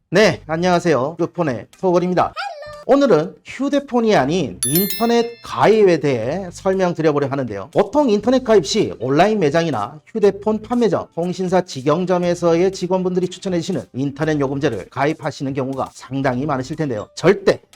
네, 안녕하세요. 끝폰의 토걸입니다. 오늘은 휴대폰이 아닌 인터넷 가입에 대해 설명드려보려 하는데요. 보통 인터넷 가입 시 온라인 매장이나 휴대폰 판매점, 통신사 직영점에서의 직원분들이 추천해주시는 인터넷 요금제를 가입하시는 경우가 상당히 많으실 텐데요.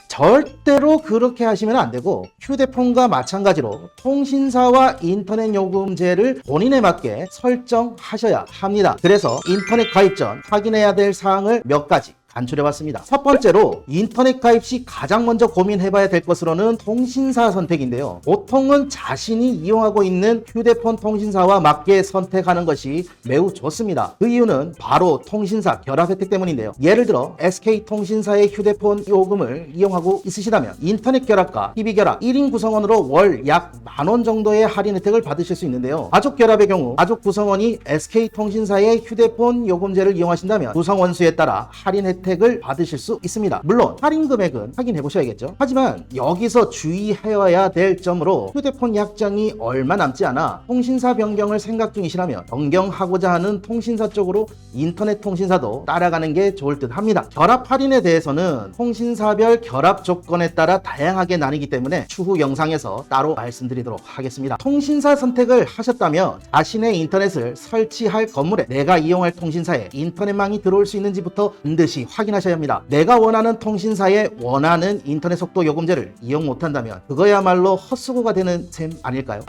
절대로 그렇게 하시면 안 되고, 휴대폰과 마찬가지로 통신사와 인터넷 요금제를 본인에 맞게 설정하셔야 합니다. 그래서 인터넷 가입 전 확인해야 될 사항을 몇 가지 간추려봤습니다. 첫 번째로 인터넷 가입 시 가장 먼저 고민해봐야 될 것으로는 통신사 선택인데요. 보통은 자신이 이용하고 있는 휴대폰 통신사와 맞게 선택하는 것이 매우 좋습니다. 그 이유는 바로 통신사 결합 혜택 때문인데요. 예를 들어 SK통신사의 휴대폰 요금을 이용하고 있으시다면 인터넷 결합과 TV 결합 1인 구성원으로 월 약 10,000원 정도의 할인 혜택을 받으실 수 있는데요. 가족 결합의 경우 가족 구성원이 SK통신사의 휴대폰 요금제를 이용하신다면 구성원 수에 따라 할인 혜택을 받으실 수 있습니다. 물론 할인 금액은 확인해 보셔야겠죠. 하지만 여기서 주의해야 될 점으로 휴대폰 약정이 얼마 남지 않아 통신사 변경을 생각 중이시라면 변경하고자 하는 통신사 쪽으로 인터넷 통신사도 따라가는 게 좋을 듯 합니다. 결합 할인에 대해서는 통신사별 결합 조건에 따라 다양하게 나뉘기 때문에 추후 영상에서 따로 말씀드리도록 하겠습니다. 통신사 선택을 하셨다면 자신의 인터넷을 설치할 건물에 내가 이용할 통신사에 인터넷망이 들어올 수 있는지부터 반드시 확인하셔야 합니다. 내가 원하는 통신사에 원하는 인터넷 속도 요금제를 이용 못한다면 그거야말로 헛수고가 되는 셈 아닐까요?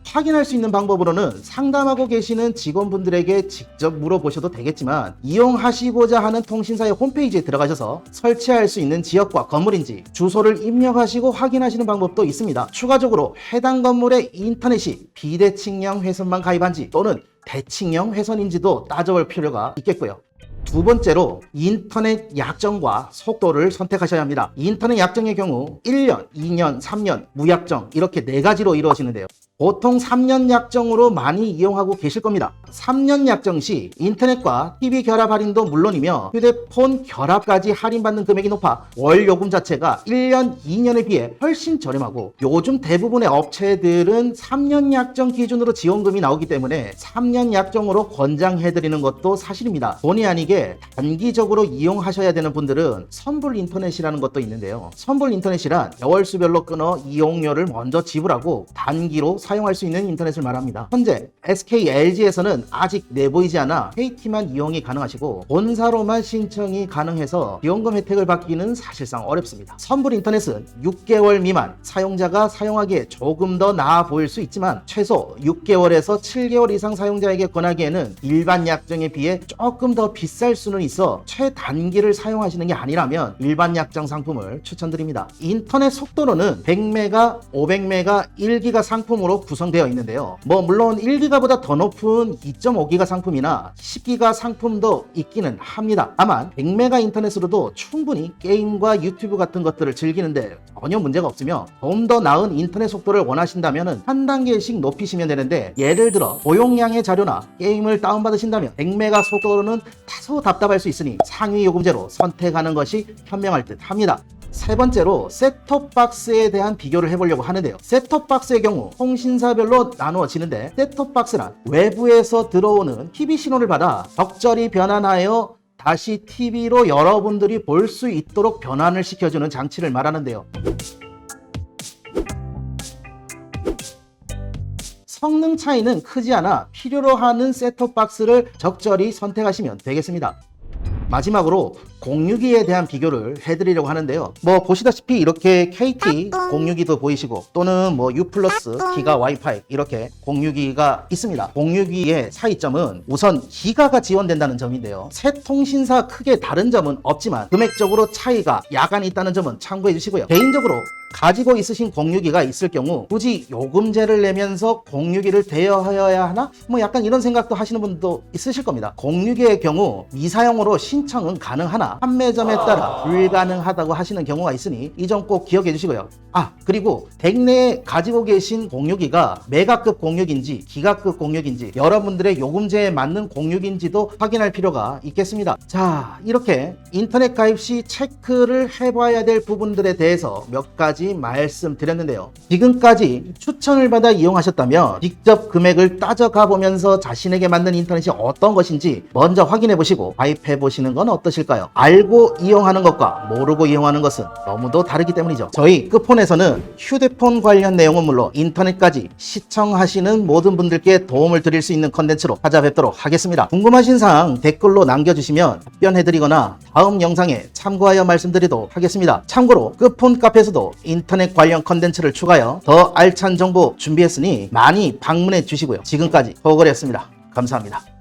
확인할 수 있는 방법으로는 상담하고 계시는 직원분들에게 직접 물어보셔도 되겠지만, 이용하시고자 하는 통신사의 홈페이지에 들어가셔서 설치할 수 있는 지역과 건물인지 주소를 입력하시고 확인하시는 방법도 있습니다. 추가적으로 해당 건물의 인터넷이 비대칭형 회선만 가입한지 또는 대칭형 회선인지도 따져볼 필요가 있겠고요. 두 번째로 인터넷 약정과 속도를 선택하셔야 합니다. 인터넷 약정의 경우 1년, 2년, 3년, 무약정 이렇게 4가지로 이루어지는데요. 보통 3년 약정으로 많이 이용하고 계실 겁니다. 3년 약정 시 인터넷과 TV 결합 할인도 물론이며 휴대폰 결합까지 할인받는 금액이 높아 월 요금 자체가 1년, 2년에 비해 훨씬 저렴하고, 요즘 대부분의 업체들은 3년 약정 기준으로 지원금이 나오기 때문에 3년 약정으로 권장해드리는 것도 사실입니다. 본의 아니게 단기적으로 이용하셔야 되는 분들은 선불 인터넷이라는 것도 있는데요. 선불 인터넷이란 개월수별로 끊어 이용료를 먼저 지불하고 단기로 사용할 수 있는 인터넷을 말합니다. 현재 SK, LG에서는 아직 내보이지 않아 KT만 이용이 가능하시고 본사로만 신청이 가능해서 지원금 혜택을 받기는 사실상 어렵습니다. 선불 인터넷은 6개월 미만 사용자가 사용하기에 조금 더 나아 보일 수 있지만 최소 6개월에서 7개월 이상 사용자에게 권하기에는 일반 약정에 비해 조금 더 비쌀 수는 있어 최단기를 사용하시는 게 아니라면 일반 약정 상품을 추천드립니다. 인터넷 속도로는 100메가, 500메가, 1기가 상품으로 구성되어 있는데요. 물론 1기가보다 더 높은 2.5기가 상품이나 10기가 상품도 있기는 합니다. 다만 100메가 인터넷으로도 충분히 게임과 유튜브 같은 것들을 즐기는데 전혀 문제가 없으며, 좀 더 나은 인터넷 속도를 원하신다면 한 단계씩 높이시면 되는데, 예를 들어 고용량의 자료나 게임을 다운받으신다면 100메가 속도로는 다소 답답할 수 있으니 상위 요금제로 선택하는 것이 현명할 듯 합니다. 세 번째로 셋톱박스에 대한 비교를 해보려고 하는데요. 셋톱박스의 경우 통신사별로 나누어지는데, 셋톱박스란 외부에서 들어오는 TV 신호를 받아 적절히 변환하여 다시 TV로 여러분들이 볼 수 있도록 변환을 시켜주는 장치를 말하는데요. 성능 차이는 크지 않아 필요로 하는 셋톱박스를 적절히 선택하시면 되겠습니다. 마지막으로 공유기에 대한 비교를 해드리려고 하는데요. 보시다시피 이렇게 KT 공유기도 보이시고, 또는 U+ 기가 와이파이 이렇게 공유기가 있습니다. 공유기의 차이점은 우선 기가가 지원된다는 점인데요. 새 통신사 크게 다른 점은 없지만 금액적으로 차이가 약간 있다는 점은 참고해 주시고요. 개인적으로 가지고 있으신 공유기가 있을 경우 굳이 요금제를 내면서 공유기를 대여하여야 하나? 약간 이런 생각도 하시는 분도 있으실 겁니다. 공유기의 경우 미사용으로 신청은 가능하나 가격이나 판매점에 따라 불가능하다고 하시는 경우가 있으니 이 점 꼭 기억해 주시고요. 그리고 댁내에 가지고 계신 공유기가 메가급 공유기인지 기가급 공유기인지 여러분들의 요금제에 맞는 공유기인지도 확인할 필요가 있겠습니다. 자, 이렇게 인터넷 가입 시 체크를 해봐야 될 부분들에 대해서 몇 가지 말씀드렸는데요. 지금까지 추천을 받아 이용하셨다면 직접 금액을 따져가 보면서 자신에게 맞는 인터넷이 어떤 것인지 먼저 확인해 보시고 가입해 보시는 건 어떠실까요? 알고 이용하는 것과 모르고 이용하는 것은 너무도 다르기 때문이죠. 저희 끝폰에서는 휴대폰 관련 내용은 물론 인터넷까지 시청하시는 모든 분들께 도움을 드릴 수 있는 컨텐츠로 찾아뵙도록 하겠습니다. 궁금하신 사항 댓글로 남겨주시면 답변해드리거나 다음 영상에 참고하여 말씀드리도록 하겠습니다. 참고로 끝폰 카페에서도 인터넷 관련 컨텐츠를 추가하여 더 알찬 정보 준비했으니 많이 방문해 주시고요. 지금까지 호거리였습니다. 감사합니다.